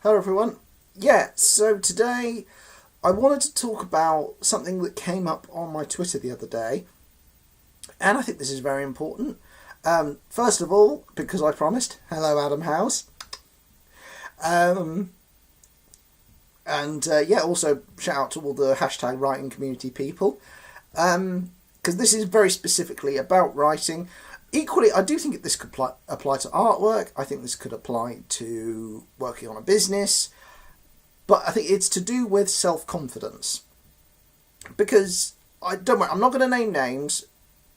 Hello everyone. So today I wanted to talk about something that came up on my Twitter the other day, and I think this is very important. First of all, because I promised, hello Adam House. Um, also shout out to all the hashtag writing community people, because this is very specifically about writing. Equally, I do think this could apply to artwork. I think this could apply to working on a business. But I think it's to do with self-confidence. Because, don't worry, I'm not going to name names.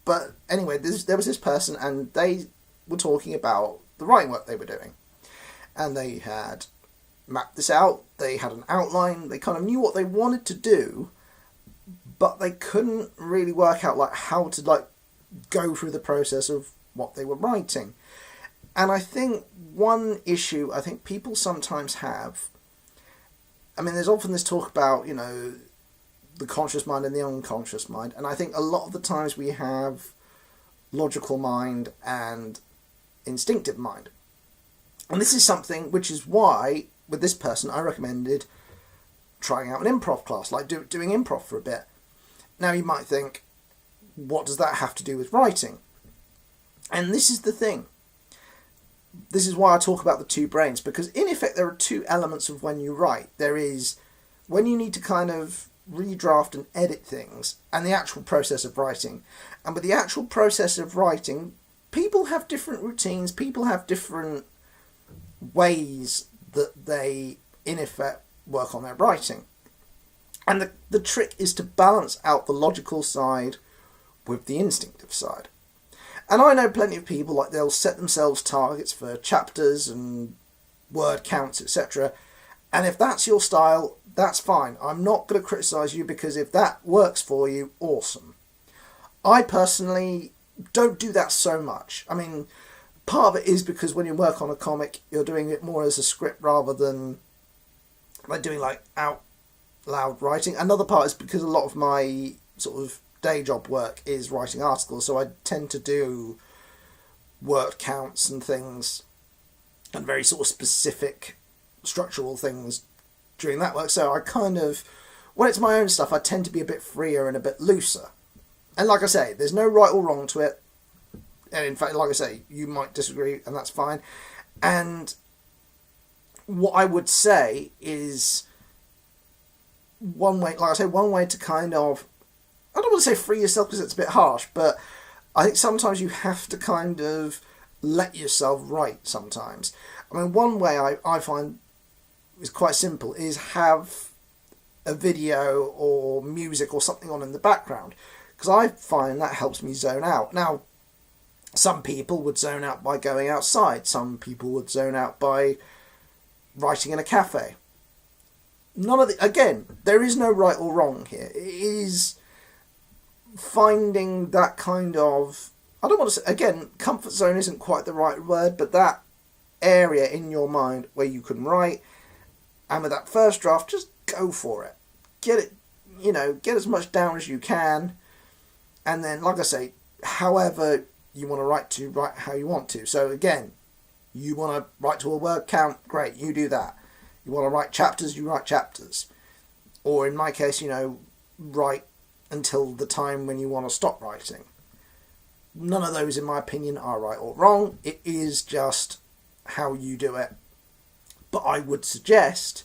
But anyway, there was this person and they were talking about the writing work they were doing. And they had mapped this out. They had an outline. They kind of knew what they wanted to do. But they couldn't really work out how to go through the process of what they were writing. And I think one issue I think people sometimes have, there's often this talk about, the conscious mind and the unconscious mind. And I think a lot of the times we have logical mind and instinctive mind. And this is something which is why, with this person, I recommended trying out an improv class, doing improv for a bit. Now you might think, what does that have to do with writing? And this is the thing. This is why I talk about the two brains, because in effect there are two elements of when you write. There is when you need to kind of redraft and edit things, and the actual process of writing. And with the actual process of writing, people have different routines, people have different ways that they, in effect, work on their writing. And the trick is to balance out the logical side with the instinctive side. And I know plenty of people, they'll set themselves targets for chapters and word counts, etc. And if that's your style, that's fine. I'm not going to criticise you, because if that works for you, awesome. I personally don't do that so much. Part of it is because when you work on a comic, you're doing it more as a script rather than doing out loud writing. Another part is because a lot of my sort of day job work is writing articles, so I tend to do word counts and things and very sort of specific structural things during that work. So I kind of, when it's my own stuff, I tend to be a bit freer and a bit looser. And like I say, there's no right or wrong to it. And in fact, like I say, you might disagree, and that's fine. And what I would say is one way to kind of, I don't want to say free yourself because it's a bit harsh, but I think sometimes you have to kind of let yourself write sometimes. One way I find is quite simple is have a video or music or something on in the background, because I find that helps me zone out. Now, some people would zone out by going outside. Some people would zone out by writing in a cafe. Again, there is no right or wrong here. It is finding that kind of, I don't want to say, again, comfort zone isn't quite the right word, but that area in your mind where you can write, and with that first draft, just go for it. Get it, get as much down as you can, and then, like I say, however you want to write how you want to. So again, you want to write to a word count, great, you do that. You want to write chapters, you write chapters. Or in my case, write until the time when you want to stop writing. None of those, in my opinion, are right or wrong. It is just how you do it. But I would suggest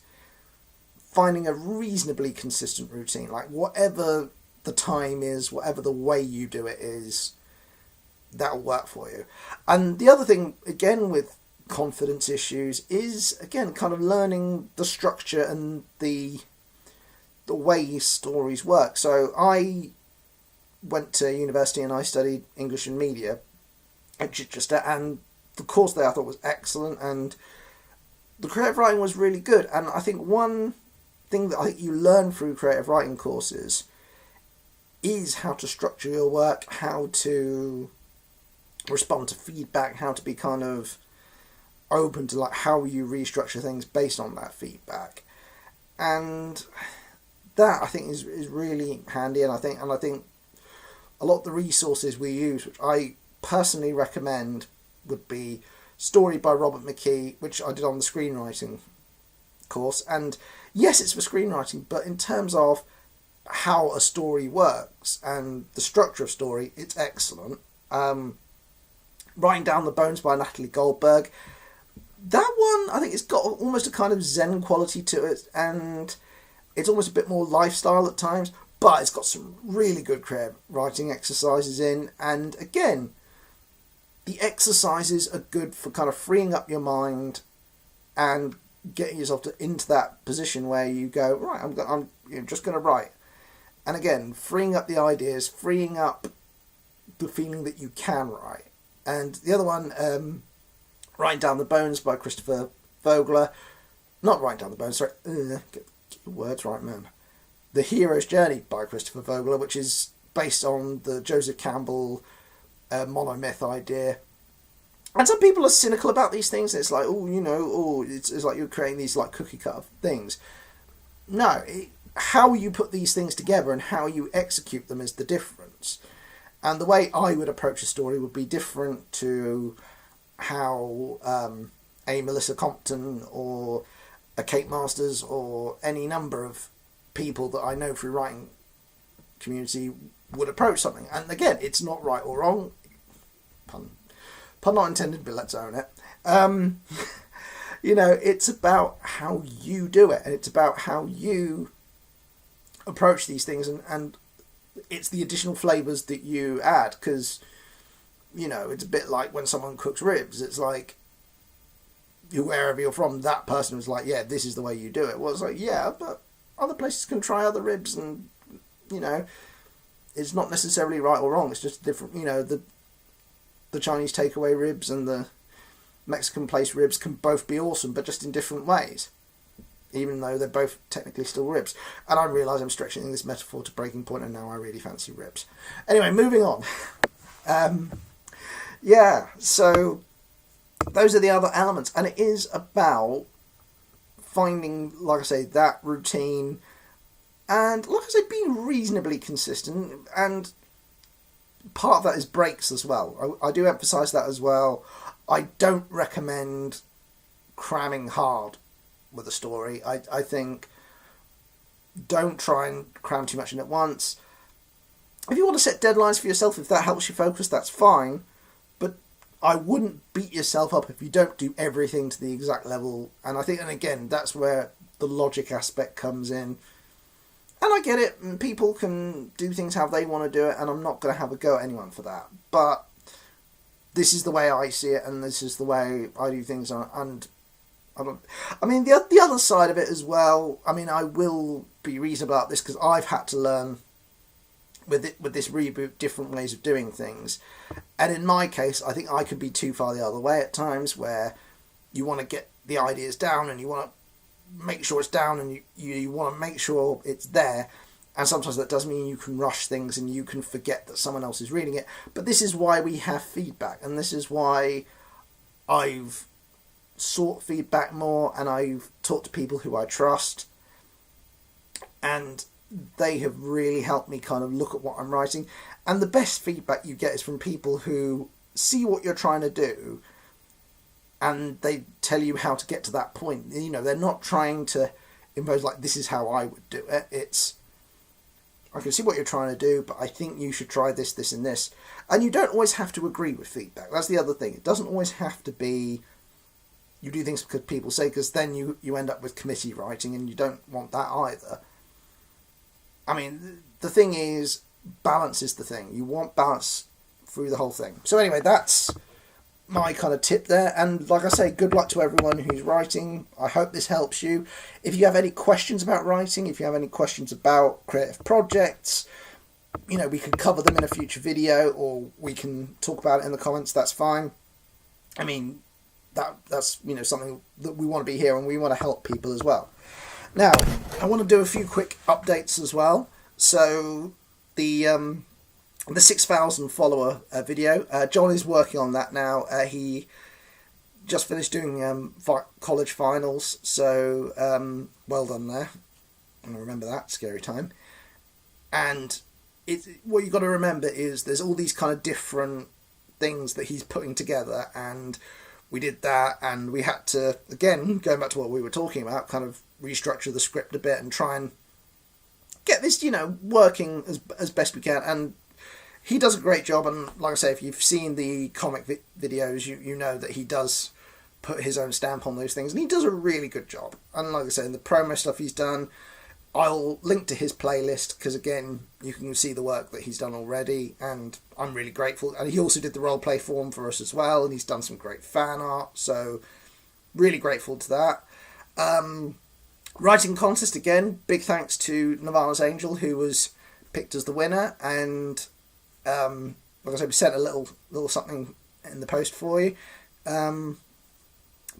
finding a reasonably consistent routine. Whatever the time is, whatever the way you do it is, that'll work for you. And the other thing, again, with confidence issues is, again, kind of learning the structure and the way stories work. So I went to university and I studied English and media at Chichester, and the course there I thought was excellent, and the creative writing was really good. And I think one thing that I think you learn through creative writing courses is how to structure your work, how to respond to feedback, how to be kind of open to how you restructure things based on that feedback. And that I think is really handy, and I think a lot of the resources we use, which I personally recommend, would be Story by Robert McKee, which I did on the screenwriting course, and yes, it's for screenwriting, but in terms of how a story works and the structure of story, it's excellent. Writing Down the Bones by Natalie Goldberg, that one, I think it's got almost a kind of Zen quality to it, and it's almost a bit more lifestyle at times, but it's got some really good creative writing exercises in, and again, the exercises are good for kind of freeing up your mind and getting yourself into that position where you go, right, I'm just going to write. And again, freeing up the ideas, freeing up the feeling that you can write. And the other one, Writing Down the Bones by Christopher Vogler. Not Writing Down the Bones, sorry. Get your words right, man. The Hero's Journey by Christopher Vogler, which is based on the Joseph Campbell monomyth idea. And some people are cynical about these things. It's like, it's like you're creating these like cookie cutter things. No, how you put these things together and how you execute them is the difference. And the way I would approach a story would be different to how a Melissa Compton or a Kate Masters or any number of people that I know through writing community would approach something. And again, it's not right or wrong. Pun not intended, but let's own it. It's about how you do it, and it's about how you approach these things, and it's the additional flavours that you add, because, it's a bit like when someone cooks ribs. It's like, wherever you're from, that person was like, yeah, this is the way you do it. Well, it's like, yeah, but other places can try other ribs, and, it's not necessarily right or wrong. It's just different, the Chinese takeaway ribs and the Mexican place ribs can both be awesome, but just in different ways, even though they're both technically still ribs. And I realise I'm stretching this metaphor to breaking point, and now I really fancy ribs. Anyway, moving on. So those are the other elements, and it is about finding, like I say, that routine, and like I say, being reasonably consistent, and part of that is breaks as well. I do emphasise that as well. I don't recommend cramming hard with a story. I think don't try and cram too much in at once. If you want to set deadlines for yourself, if that helps you focus, that's fine. But I wouldn't beat yourself up if you don't do everything to the exact level. And I think, and again, that's where the logic aspect comes in. And I get it, and people can do things how they want to do it, and I'm not going to have a go at anyone for that. But this is the way I see it, and this is the way I do things, and the other side of it as well, I will be reasonable about this, because I've had to learn with this reboot different ways of doing things. And in my case, I think I could be too far the other way at times, where you want to get the ideas down, and you want to make sure it's down, and you want to make sure it's there, and sometimes that does mean you can rush things and you can forget that someone else is reading it. But this is why we have feedback, and this is why I've sought feedback more, and I've talked to people who I trust, and they have really helped me kind of look at what I'm writing. And the best feedback you get is from people who see what you're trying to do, and they tell you how to get to that point. They're not trying to impose, like, this is how I would do it. It's, I can see what you're trying to do, but I think you should try this, this, and this. And you don't always have to agree with feedback. That's the other thing. It doesn't always have to be you do things because people say, because then you end up with committee writing, and you don't want that either. The thing is, balance is the thing. You want balance through the whole thing. So anyway, that's my kind of tip there, and like I say, good luck to everyone who's writing. I hope this helps you. If you have any questions about writing, if you have any questions about creative projects, we can cover them in a future video, or we can talk about it in the comments. That's fine. That's something that we want to be here, and we want to help people as well. Now, I want to do a few quick updates as well. So the 6,000 follower video. John is working on that now. He just finished doing college finals, so well done there. I remember that scary time. And what you've got to remember is there's all these kind of different things that he's putting together, and we did that, and we had to, again, going back to what we were talking about, kind of restructure the script a bit and try and get this, working as best we can. And he does a great job, and like I say, if you've seen the comic videos, you know that he does put his own stamp on those things, and he does a really good job. And like I say, in the promo stuff he's done, I'll link to his playlist, because again, you can see the work that he's done already, and I'm really grateful. And he also did the role play form for us as well, and he's done some great fan art, so really grateful to that. Writing contest, again, big thanks to Nirvana's Angel, who was picked as the winner, and like I said, we sent a little something in the post for you.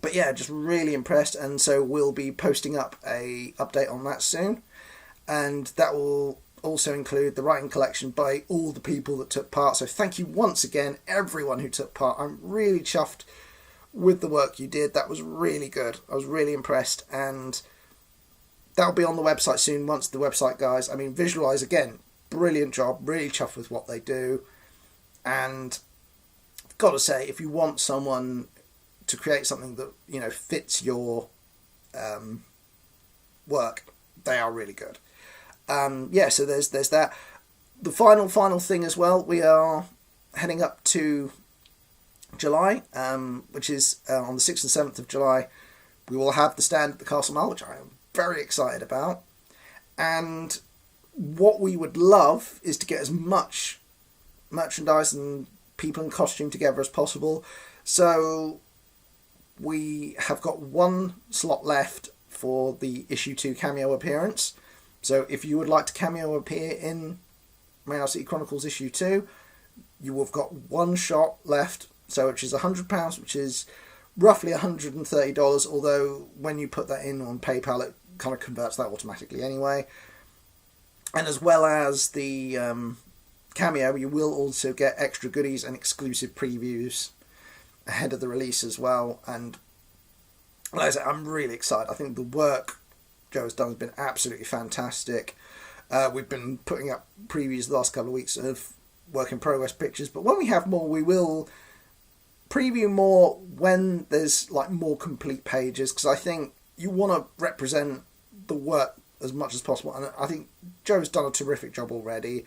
But yeah, just really impressed, and so we'll be posting up a update on that soon, and that will also include the writing collection by all the people that took part. So thank you once again, everyone who took part. I'm really chuffed with the work you did. That was really good. I was really impressed, and that'll be on the website soon. Once the website guys, Visualize, again, brilliant job. Really chuffed with what they do, and I've got to say, if you want someone to create something that fits your work, they are really good. So there's that. The final thing as well, we are heading up to July, which is on the 6th and 7th of July. We will have the stand at the Castle Mall, which I am very excited about. And what we would love is to get as much merchandise and people in costume together as possible. So we have got one slot left for the issue 2 cameo appearance. So if you would like to cameo appear in Rain City Chronicles issue 2, you have got one shot left, so which is £100, which is roughly $130, although when you put that in on PayPal, it kind of converts that automatically anyway. And as well as the cameo, you will also get extra goodies and exclusive previews ahead of the release as well. And like I said, I'm really excited. I think the work Joe has done has been absolutely fantastic. We've been putting up previews the last couple of weeks of work in progress pictures, but when we have more, we will preview more when there's more complete pages, because I think you want to represent the work as much as possible, and I think Joe's done a terrific job already,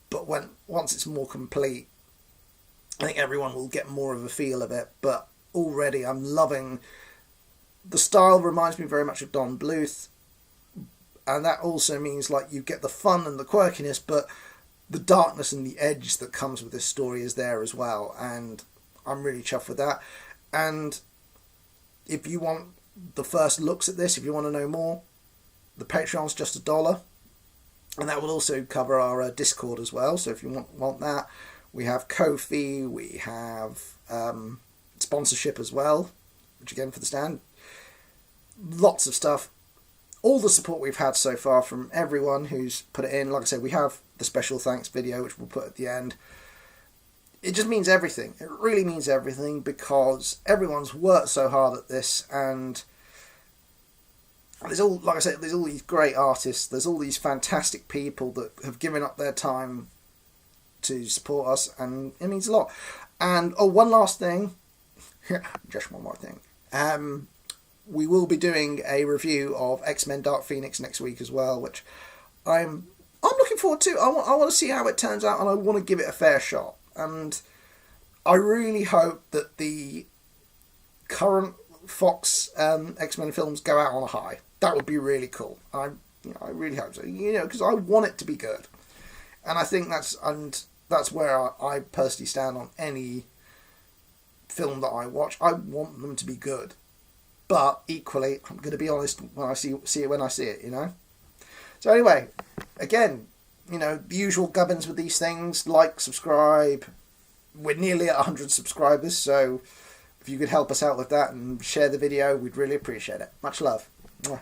but once it's more complete, I think everyone will get more of a feel of it. But already I'm loving the style. Reminds me very much of Don Bluth, and that also means you get the fun and the quirkiness, but the darkness and the edge that comes with this story is there as well, and I'm really chuffed with that. And if you want the first looks at this, if you want to know more, the Patreon's just $1, and that will also cover our Discord as well. So if you want that, we have Ko-fi, we have sponsorship as well, which again for the stand, lots of stuff. All the support we've had so far from everyone who's put it in. Like I said, we have the special thanks video, which we'll put at the end. It just means everything. It really means everything, because everyone's worked so hard at this, and there's all, like I said, there's all these great artists, there's all these fantastic people that have given up their time to support us, and it means a lot. And one last thing, just one more thing. We will be doing a review of X-Men Dark Phoenix next week as well, which I'm looking forward to. I want to see how it turns out, and I want to give it a fair shot. And I really hope that the current Fox X-Men films go out on a high. That would be really cool. I really hope so. Because I want it to be good, and I think that's where I personally stand on any film that I watch. I want them to be good, but equally, I'm going to be honest when I see it when I see it. So anyway, again, the usual gubbins with these things. Like, subscribe. We're nearly at 100 subscribers, so if you could help us out with that and share the video, we'd really appreciate it. Much love. Mwah.